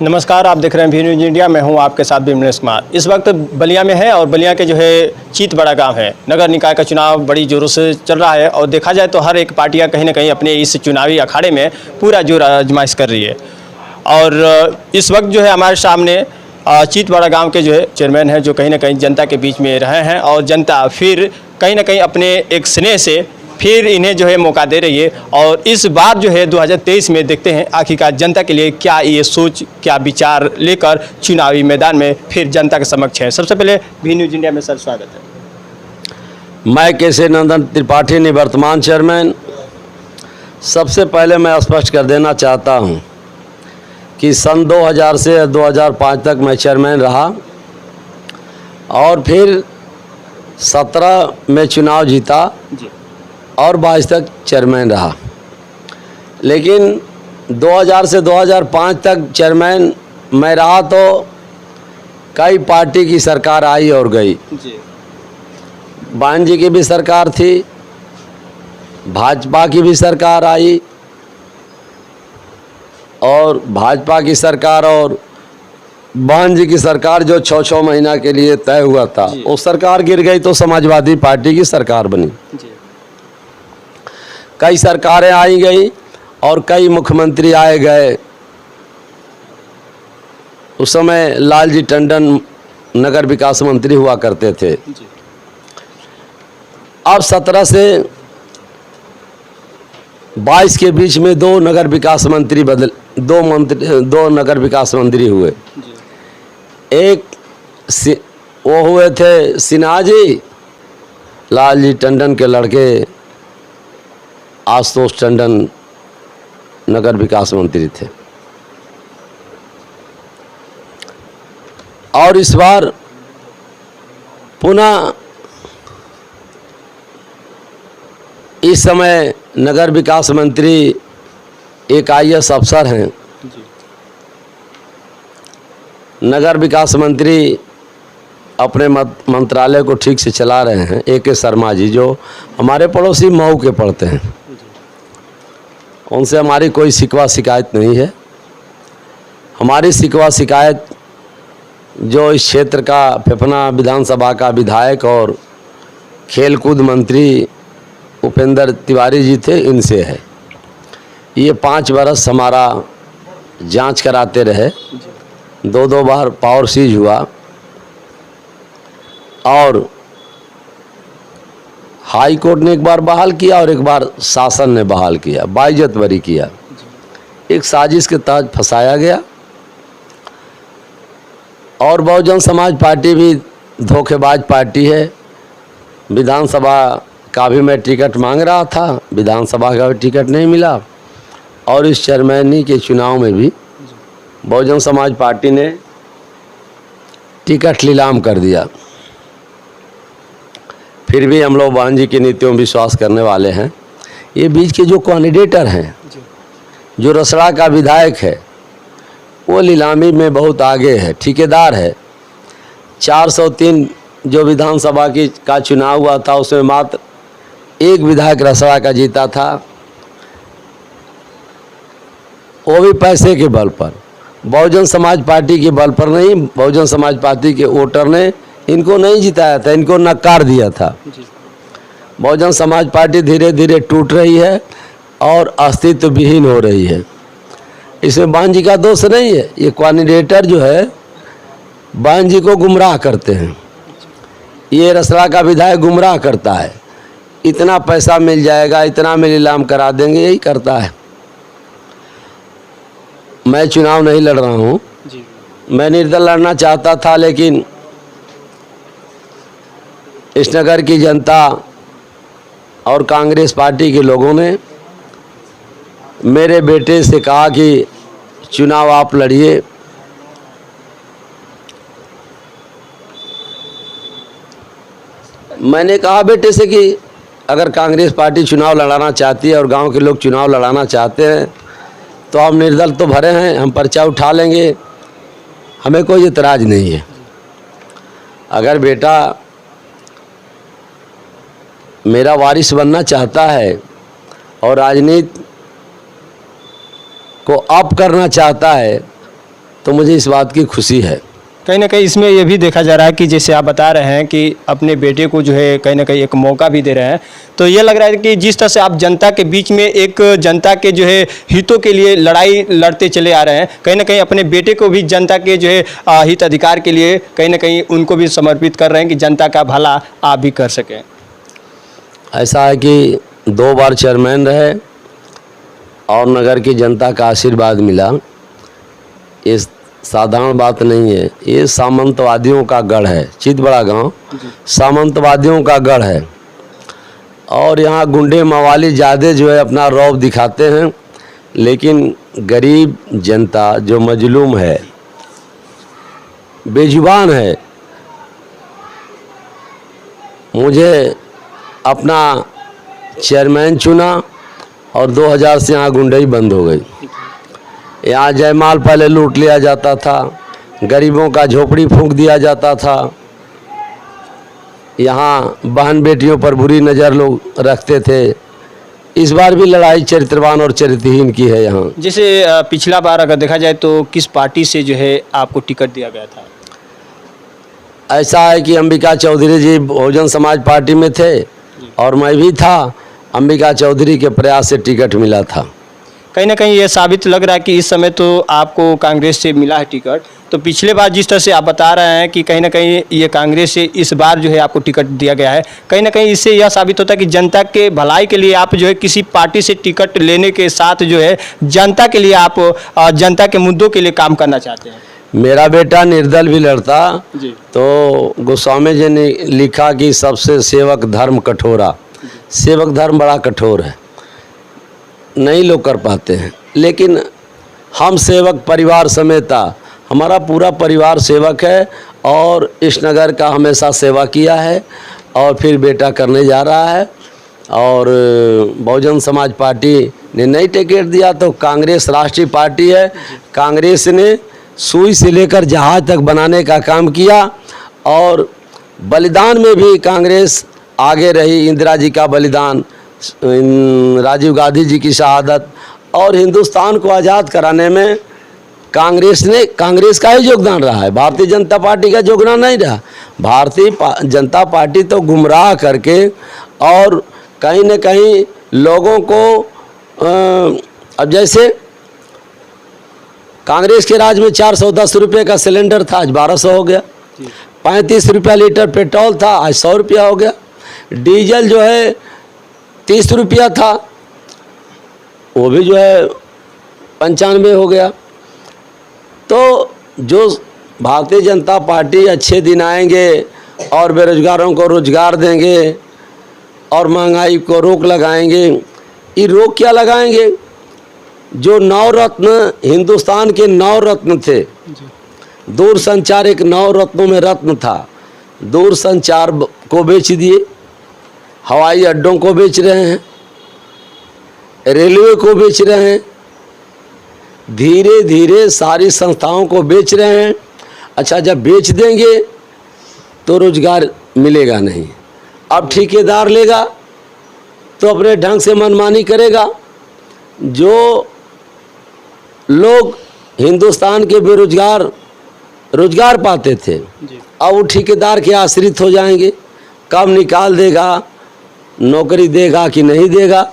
नमस्कार, आप देख रहे हैं वी न्यूज़ इंडिया। मैं हूं आपके साथ विमलेश कुमार। इस वक्त बलिया में है और बलिया के जो है चीत बड़ा गांव है। नगर निकाय का चुनाव बड़ी जोरों से चल रहा है और देखा जाए तो हर एक पार्टियां कहीं ना कहीं अपने इस चुनावी अखाड़े में पूरा जोर आजमाइश कर रही है। और इस वक्त जो है हमारे सामने चीत बड़ा गाँव के जो है चेयरमैन हैं, जो कहीं ना कहीं जनता के बीच में रहे हैं और जनता फिर कहीं ना कहीं अपने एक स्नेह से फिर इन्हें जो है मौका दे रही है। और इस बार जो है 2023 में देखते हैं आखिरकार जनता के लिए क्या ये सोच, क्या विचार लेकर चुनावी मैदान में फिर जनता के समक्ष है। सबसे पहले वी न्यूज़ इंडिया में सर स्वागत है। मैं केशव नंदन त्रिपाठी निवर्तमान चेयरमैन। सबसे पहले मैं स्पष्ट कर देना चाहता हूं कि सन 2000 से 2005 तक मैं चेयरमैन रहा और फिर 17 में चुनाव जीता और 22 तक चेयरमैन रहा। लेकिन 2000 से 2005 तक चेयरमैन मैं रहा तो कई पार्टी की सरकार आई और गई। बान जी की भी सरकार थी, भाजपा की भी सरकार आई और भाजपा की सरकार और बान जी की सरकार जो 6-6 महीना के लिए तय हुआ था वो सरकार गिर गई तो समाजवादी पार्टी की सरकार बनी। कई सरकारें आई गई और कई मुख्यमंत्री आए गए। उस समय लालजी टंडन नगर विकास मंत्री हुआ करते थे। अब 17 से 22 के बीच में दो नगर विकास मंत्री दो नगर विकास मंत्री हुए। एक वो हुए थे सिन्हा जी, लालजी टंडन के लड़के आशुतोष टंडन नगर विकास मंत्री थे। और इस बार पुनः इस समय नगर विकास मंत्री एक IAS अफसर हैं। नगर विकास मंत्री अपने मंत्रालय को ठीक से चला रहे हैं AK शर्मा जी, जो हमारे पड़ोसी मऊ के पड़ते हैं। उनसे हमारी कोई शिकवा शिकायत नहीं है। हमारी शिकवा शिकायत जो इस क्षेत्र का फेफना विधानसभा का विधायक और खेलकूद मंत्री उपेंद्र तिवारी जी थे, इनसे है। ये 5 बरस हमारा जांच कराते रहे, 2 बार पावर सीज हुआ और हाई कोर्ट ने एक बार बहाल किया और एक बार शासन ने बहाल किया, बाइज्जत बरी किया। एक साजिश के तहत फंसाया गया। और बहुजन समाज पार्टी भी धोखेबाज पार्टी है। विधानसभा का भी मैं टिकट मांग रहा था, विधानसभा का भी टिकट नहीं मिला और इस चेयरमैनी के चुनाव में भी बहुजन समाज पार्टी ने टिकट नीलाम कर दिया। फिर भी हम लोग बान जी की नीतियों में विश्वास करने वाले हैं। ये बीच के जो कैंडिडेटर हैं, जो रसड़ा का विधायक है, वो नीलामी में बहुत आगे है, ठेकेदार है। 403 जो विधानसभा का चुनाव हुआ था उसमें मात्र एक विधायक रसड़ा का जीता था, वो भी पैसे के बल पर, बहुजन समाज पार्टी के बल पर नहीं। बहुजन समाज पार्टी के वोटर ने इनको नहीं जिताया था, इनको नकार दिया था। बहुजन समाज पार्टी धीरे धीरे टूट रही है और अस्तित्व विहीन हो रही है। इसमें बान जी का दोष नहीं है। ये कैंडिडेटर जो है बान जी को गुमराह करते हैं। ये रसड़ा का विधायक गुमराह करता है, इतना पैसा मिल जाएगा, इतना में नीलाम करा देंगे, यही करता है। मैं चुनाव नहीं लड़ रहा हूँ, मैं निर्दल लड़ना चाहता था, लेकिन इस नगर की जनता और कांग्रेस पार्टी के लोगों ने मेरे बेटे से कहा कि चुनाव आप लड़िए। मैंने कहा बेटे से कि अगर कांग्रेस पार्टी चुनाव लड़ाना चाहती है और गांव के लोग चुनाव लड़ाना चाहते हैं तो हम निर्दल तो भरे हैं, हम पर्चा उठा लेंगे, हमें कोई एतराज नहीं है। अगर बेटा मेरा वारिस बनना चाहता है और राजनीति को अप करना चाहता है तो मुझे इस बात की खुशी है। कहीं ना कहीं इसमें ये भी देखा जा रहा है कि जैसे आप बता रहे हैं कि अपने बेटे को जो है कहीं ना कहीं एक मौका भी दे रहे हैं, तो ये लग रहा है कि जिस तरह से आप जनता के बीच में एक जनता के जो है हितों के लिए लड़ाई लड़ते चले आ रहे हैं, कहीं ना कहीं अपने बेटे को भी जनता के जो है हित अधिकार के लिए कहीं ना कहीं उनको भी समर्पित कर रहे हैं कि जनता का भला आप भी कर सकें। ऐसा है कि 2 बार चेयरमैन रहे और नगर की जनता का आशीर्वाद मिला। ये साधारण बात नहीं है, ये सामंतवादियों का गढ़ है। चितबड़ा गांव सामंतवादियों का गढ़ है और यहाँ गुंडे मवाली ज़्यादा जो है अपना रौब दिखाते हैं, लेकिन गरीब जनता जो मजलूम है, बेजुबान है, मुझे अपना चेयरमैन चुना और 2000 से यहाँ गुंडई बंद हो गई। यहाँ जयमाल पहले लूट लिया जाता था, गरीबों का झोपड़ी फूंक दिया जाता था, यहाँ बहन बेटियों पर बुरी नज़र लोग रखते थे। इस बार भी लड़ाई चरित्रवान और चरित्रहीन की है यहाँ। जैसे पिछला बार अगर देखा जाए तो किस पार्टी से जो है आपको टिकट दिया गया था? ऐसा है कि अंबिका चौधरी जी बहुजन समाज पार्टी में थे और मैं भी था। अंबिका चौधरी के प्रयास से टिकट मिला था। कहीं ना कहीं ये साबित लग रहा है कि इस समय तो आपको कांग्रेस से मिला है टिकट, तो पिछले बार जिस तरह से आप बता रहे हैं कि कहीं ना कहीं ये कांग्रेस से इस बार जो है आपको टिकट दिया गया है, कहीं ना कहीं इससे यह साबित होता है कि जनता के भलाई के लिए आप जो है किसी पार्टी से टिकट लेने के साथ जो है जनता के लिए आप जनता के मुद्दों के लिए काम करना चाहते हैं। मेरा बेटा निर्दल भी लड़ता जी। तो गोस्वामी जी ने लिखा कि सबसे सेवक धर्म कठोरा। सेवक धर्म बड़ा कठोर है, नहीं लोग कर पाते हैं, लेकिन हम सेवक परिवार समेता, हमारा पूरा परिवार सेवक है और इस नगर का हमेशा सेवा किया है और फिर बेटा करने जा रहा है। और बहुजन समाज पार्टी ने नहीं टिकट दिया तो कांग्रेस राष्ट्रीय पार्टी है। कांग्रेस ने सुई से लेकर जहाज तक बनाने का काम किया और बलिदान में भी कांग्रेस आगे रही। इंदिरा जी का बलिदान, राजीव गांधी जी की शहादत और हिंदुस्तान को आज़ाद कराने में कांग्रेस का ही योगदान रहा है, भारतीय जनता पार्टी का योगदान नहीं रहा। भारतीय जनता पार्टी तो गुमराह करके और कहीं न कहीं लोगों को अब जैसे कांग्रेस के राज में 410 रुपये का सिलेंडर था, आज 1200 हो गया। 35 रुपया लीटर पेट्रोल था, आज 100 रुपया हो गया। डीजल जो है 30 रुपया था, वो भी जो है 95 हो गया। तो जो भारतीय जनता पार्टी अच्छे दिन आएंगे और बेरोजगारों को रोजगार देंगे और महंगाई को रोक लगाएंगे। ये रोक क्या लगाएंगे? जो 9 रत्न हिंदुस्तान के 9 रत्न थे, दूरसंचार एक 9 रत्नों में रत्न था। दूरसंचार को बेच दिए, हवाई अड्डों को बेच रहे हैं, रेलवे को बेच रहे हैं, धीरे धीरे सारी संस्थाओं को बेच रहे हैं। अच्छा, जब बेच देंगे तो रोजगार मिलेगा नहीं। अब ठेकेदार लेगा तो अपने ढंग से मनमानी करेगा। जो लोग हिंदुस्तान के बेरोजगार रोजगार पाते थे, अब वो ठेकेदार के आश्रित हो जाएंगे। कब निकाल देगा, नौकरी देगा कि नहीं देगा,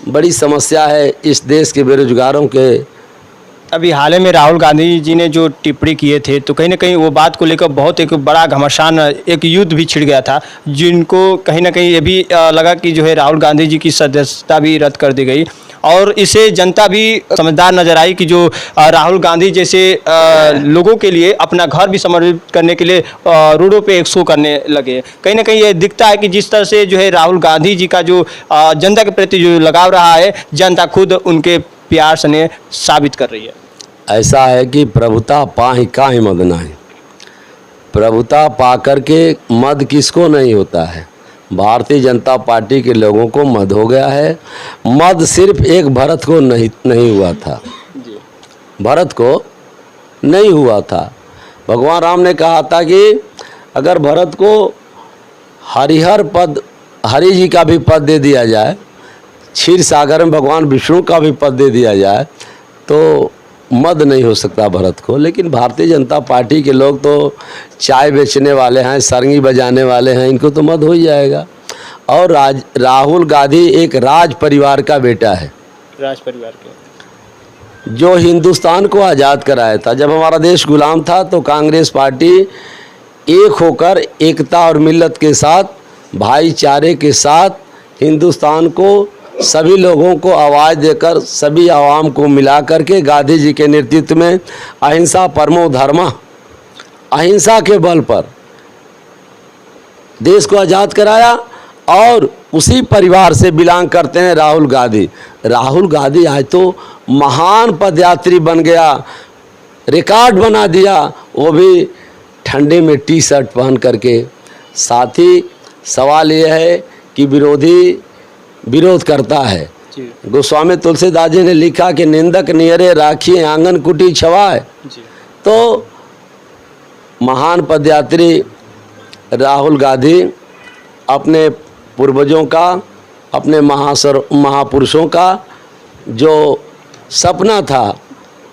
बड़ी समस्या है इस देश के बेरोजगारों के। अभी हाल ही में राहुल गांधी जी ने जो टिप्पणी किए थे, तो कहीं ना कहीं वो बात को लेकर बहुत एक बड़ा घमासान, एक युद्ध भी छिड़ गया था, जिनको कहीं ना कहीं ये भी लगा कि जो है राहुल गांधी जी की सदस्यता भी रद्द कर दी गई और इसे जनता भी समझदार नजर आई कि जो राहुल गांधी जैसे लोगों के लिए अपना घर भी समर्पित करने के लिए रोडों पे एक शो करने लगे। कहीं ना कहीं ये दिखता है कि जिस तरह से जो है राहुल गांधी जी का जो जनता के प्रति जो लगाव रहा है, जनता खुद उनके प्यार से साबित कर रही है। ऐसा है कि प्रभुता पाहि काहि मद नाही। प्रभुता पा करके मद किसको नहीं होता है? भारतीय जनता पार्टी के लोगों को मद हो गया है। मद सिर्फ एक भरत को नहीं हुआ था, भरत को नहीं हुआ था। भगवान राम ने कहा था कि अगर भरत को हरिहर पद, हरि जी का भी पद दे दिया जाए, क्षीर सागर में भगवान विष्णु का भी पद दे दिया जाए, तो मद नहीं हो सकता भरत को, लेकिन भारतीय जनता पार्टी के लोग तो चाय बेचने वाले हैं, सरंगी बजाने वाले हैं, इनको तो मद हो ही जाएगा। और राहुल गांधी एक राज परिवार का बेटा है, राज परिवार के, जो हिंदुस्तान को आज़ाद कराया था। जब हमारा देश गुलाम था तो कांग्रेस पार्टी एक होकर एकता और मिल्लत के साथ, भाईचारे के साथ हिंदुस्तान को, सभी लोगों को आवाज़ देकर, सभी आवाम को मिला करके गांधी जी के नेतृत्व में अहिंसा परमो धर्मः, अहिंसा के बल पर देश को आज़ाद कराया। और उसी परिवार से बिलोंग करते हैं राहुल गांधी। राहुल गांधी आज तो महान पदयात्री बन गया, रिकॉर्ड बना दिया, वो भी ठंडे में टी शर्ट पहन करके। साथ ही सवाल ये है कि विरोधी विरोध करता है। गोस्वामी तुलसीदास जी ने लिखा कि निंदक नियरे राखिए आंगन कुटी छवाए। तो महान पदयात्री राहुल गांधी अपने पूर्वजों का, अपने महापुरुषों का जो सपना था,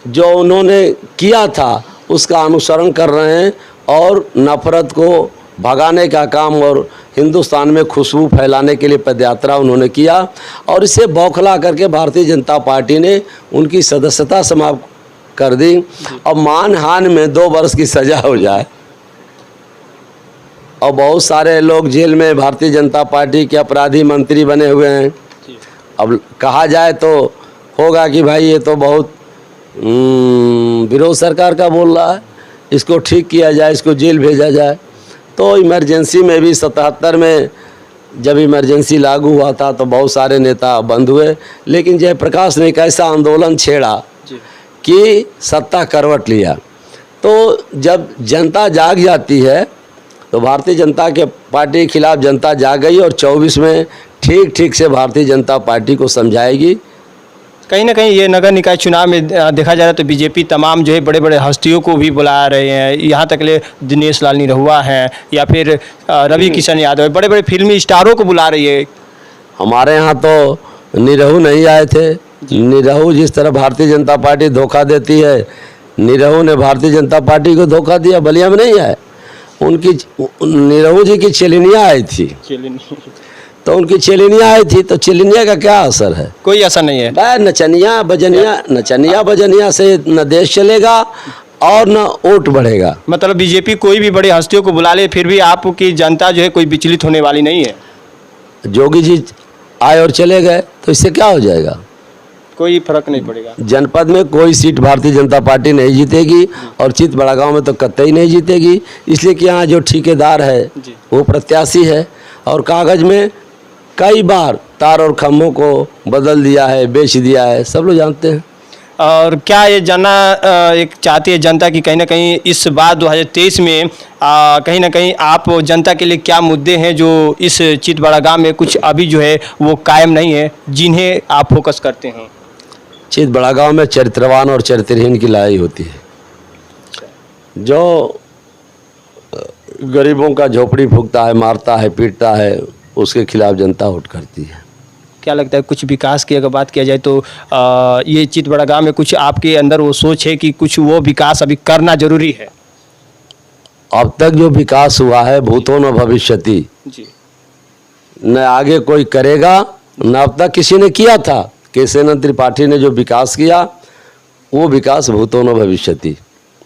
जो उन्होंने किया था, उसका अनुसरण कर रहे हैं और नफरत को भगाने का काम और हिंदुस्तान में खुशबू फैलाने के लिए पदयात्रा उन्होंने किया। और इसे बौखला करके भारतीय जनता पार्टी ने उनकी सदस्यता समाप्त कर दी। अब मानहानि में 2 वर्ष की सज़ा हो जाए और बहुत सारे लोग जेल में भारतीय जनता पार्टी के अपराधी मंत्री बने हुए हैं। अब कहा जाए तो होगा कि भाई ये तो बहुत विरोध सरकार का बोल रहा है, इसको ठीक किया जाए, इसको जेल भेजा जाए। तो इमरजेंसी में भी 77 में जब इमरजेंसी लागू हुआ था तो बहुत सारे नेता बंद हुए, लेकिन जयप्रकाश ने एक ऐसा आंदोलन छेड़ा कि सत्ता करवट लिया। तो जब जनता जाग जाती है तो भारतीय जनता के पार्टी के खिलाफ जनता जाग गई और 24 में ठीक से भारतीय जनता पार्टी को समझाएगी। कहीं ना कहीं ये नगर निकाय चुनाव में देखा जा रहा है तो बीजेपी तमाम जो है बड़े बड़े हस्तियों को भी बुला रहे हैं, यहाँ तक ले दिनेश लाल निरहुआ हैं या फिर रवि किशन यादव, बड़े बड़े फिल्मी स्टारों को बुला रही है। हमारे यहाँ तो निरहू नहीं आए थे। निरहू जिस तरह भारतीय जनता पार्टी धोखा देती है, निरहू ने भारतीय जनता पार्टी को धोखा दिया, बलिया में नहीं आए। उनकी निरहू जी की चेलिनिया आई थी, तो उनकी चेलिनिया आई थी, तो चेलिनिया का क्या असर है? कोई असर नहीं है। नचनिया बजनिया से न देश चलेगा और न वोट बढ़ेगा। मतलब बीजेपी कोई भी बड़ी हस्तियों को बुला ले फिर भी आपकी जनता जो है कोई विचलित होने वाली नहीं है। जोगी जी आए और चले गए तो इससे क्या हो जाएगा? कोई फर्क नहीं पड़ेगा। जनपद में कोई सीट भारतीय जनता पार्टी नहीं जीतेगी और चित बड़ागांव में तो कतई नहीं जीतेगी, इसलिए कि यहाँ जो ठेकेदार है वो प्रत्याशी है और कागज में कई बार तार और खम्भों को बदल दिया है, बेच दिया है, सब लोग जानते हैं। और क्या ये जानना एक चाहती है जनता की कहीं ना कहीं इस बार 2023 में कहीं ना कहीं आप जनता के लिए क्या मुद्दे हैं जो इस चित बड़ागांव में कुछ अभी जो है वो कायम नहीं है, जिन्हें आप फोकस करते हैं? चित बड़ागांव में चरित्रवान और चरित्रहीन की लड़ाई होती है। जो गरीबों का झोपड़ी फूंकता है, मारता है, पीटता है, उसके खिलाफ जनता वोट करती है। क्या लगता है कुछ विकास की अगर बात किया जाए तो ये चित बड़ागांव में कुछ आपके अंदर वो सोच है कि कुछ वो विकास अभी करना जरूरी है? अब तक जो विकास हुआ है भूतो न भविष्यति जी, न आगे कोई करेगा, न अब तक किसी ने किया था। केशव त्रिपाठी ने जो विकास किया वो विकास भूतो न भविष्यति।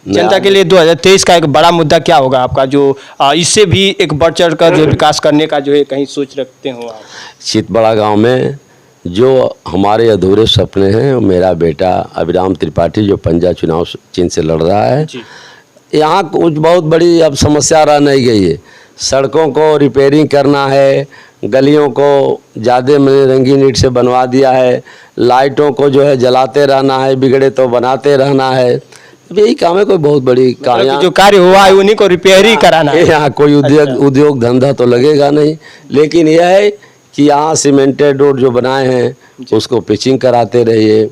जनता के लिए 2023 का एक बड़ा मुद्दा क्या होगा आपका जो इससे भी एक बढ़ चढ़ कर जो विकास करने का जो है कहीं सोच रखते हो आप? चित बड़ागांव में जो हमारे अधूरे सपने हैं, मेरा बेटा अभिराम त्रिपाठी जो पंजा चुनाव चिन्ह से लड़ रहा है, यहाँ कुछ बहुत बड़ी अब समस्या रह नहीं गई है। सड़कों को रिपेयरिंग करना है, गलियों को ज़्यादा रंगीन ईंट से बनवा दिया है, लाइटों को जो है जलाते रहना है, बिगड़े तो बनाते रहना है। यही काम है, कोई बहुत बड़ी मतलब जो कार्य हुआ है उन्हीं को रिपेयर ही कराना है। यहाँ कोई उद्योग धंधा तो लगेगा नहीं, लेकिन यह है कि यहाँ सीमेंटेड रोड जो बनाए हैं उसको पिचिंग कराते रहिए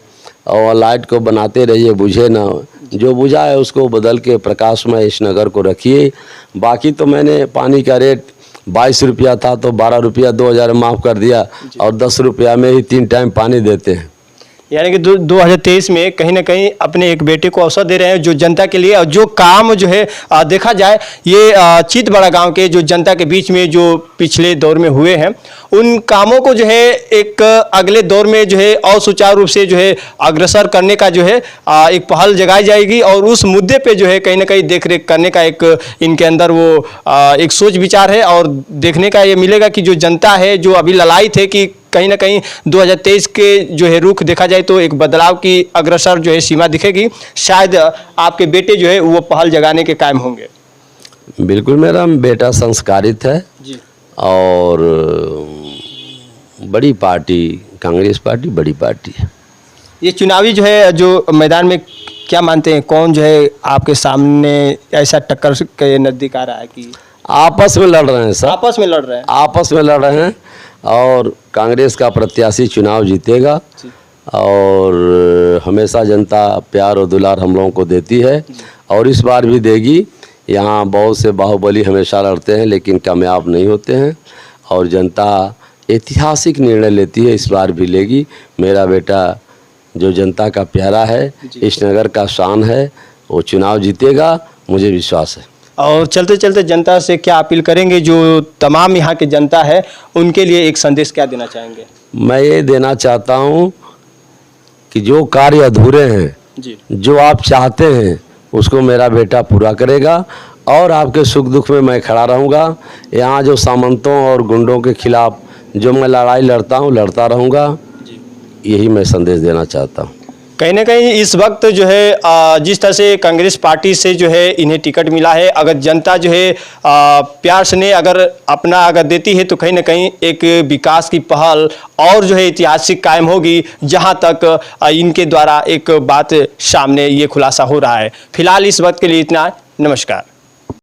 और लाइट को बनाते रहिए, बुझे ना, जो बुझा है उसको बदल के प्रकाशमय इस नगर को रखिए। बाकी तो मैंने पानी का रेट 22 रुपया था तो 12 रुपया 2000 माफ़ कर दिया और 10 रुपया में ही 3 टाइम पानी देते हैं। यानी कि 2023 में कहीं ना कहीं अपने एक बेटे को अवसर दे रहे हैं जो जनता के लिए, और जो काम जो है देखा जाए ये चीतबड़ा गांव के जो जनता के बीच में जो पिछले दौर में हुए हैं उन कामों को जो है एक अगले दौर में जो है और सुचारू रूप से जो है अग्रसर करने का जो है एक पहल जगाई जाएगी, और उस मुद्दे पे जो है कहीं ना कहीं देख रेख करने का एक इनके अंदर वो एक सोच विचार है। और देखने का ये मिलेगा कि जो जनता है जो अभी ललायित है कि कहीं ना कहीं 2023 के जो है रुख देखा जाए तो एक बदलाव की अग्रसर जो है सीमा दिखेगी, शायद आपके बेटे जो है वो पहल जगाने के कायम होंगे। बिल्कुल, मेरा बेटा संस्कारित है जी। और बड़ी पार्टी, कांग्रेस पार्टी बड़ी पार्टी है। ये चुनावी जो है जो मैदान में क्या मानते हैं कौन जो है आपके सामने ऐसा टक्कर के नज़दीक आ रहा है कि आपस में लड़ रहे हैं सब, आपस में लड़ रहे हैं? आपस में लड़ रहे हैं और कांग्रेस का प्रत्याशी चुनाव जीतेगा और हमेशा जनता प्यार और दुलार हम लोगों को देती है और इस बार भी देगी। यहाँ बहुत से बाहुबली हमेशा लड़ते हैं लेकिन कामयाब नहीं होते हैं और जनता ऐतिहासिक निर्णय लेती है, इस बार भी लेगी। मेरा बेटा जो जनता का प्यारा है, इस नगर का शान है, वो चुनाव जीतेगा, मुझे विश्वास है। और चलते चलते जनता से क्या अपील करेंगे, जो तमाम यहाँ की जनता है उनके लिए एक संदेश क्या देना चाहेंगे? मैं ये देना चाहता हूँ कि जो कार्य अधूरे हैं, जी। जो आप चाहते हैं उसको मेरा बेटा पूरा करेगा और आपके सुख दुख में मैं खड़ा रहूँगा। यहाँ जो सामंतों और गुंडों के खिलाफ जो मैं लड़ाई लड़ता हूँ, लड़ता रहूँगा। यही मैं संदेश देना चाहता हूँ। कहीं ना कहीं इस वक्त जो है जिस तरह से कांग्रेस पार्टी से जो है इन्हें टिकट मिला है, अगर जनता जो है प्यार से अगर अपना अगर देती है तो कहीं ना कहीं एक विकास की पहल और जो है ऐतिहासिक कायम होगी, जहां तक इनके द्वारा एक बात सामने ये खुलासा हो रहा है। फिलहाल इस वक्त के लिए इतना। नमस्कार।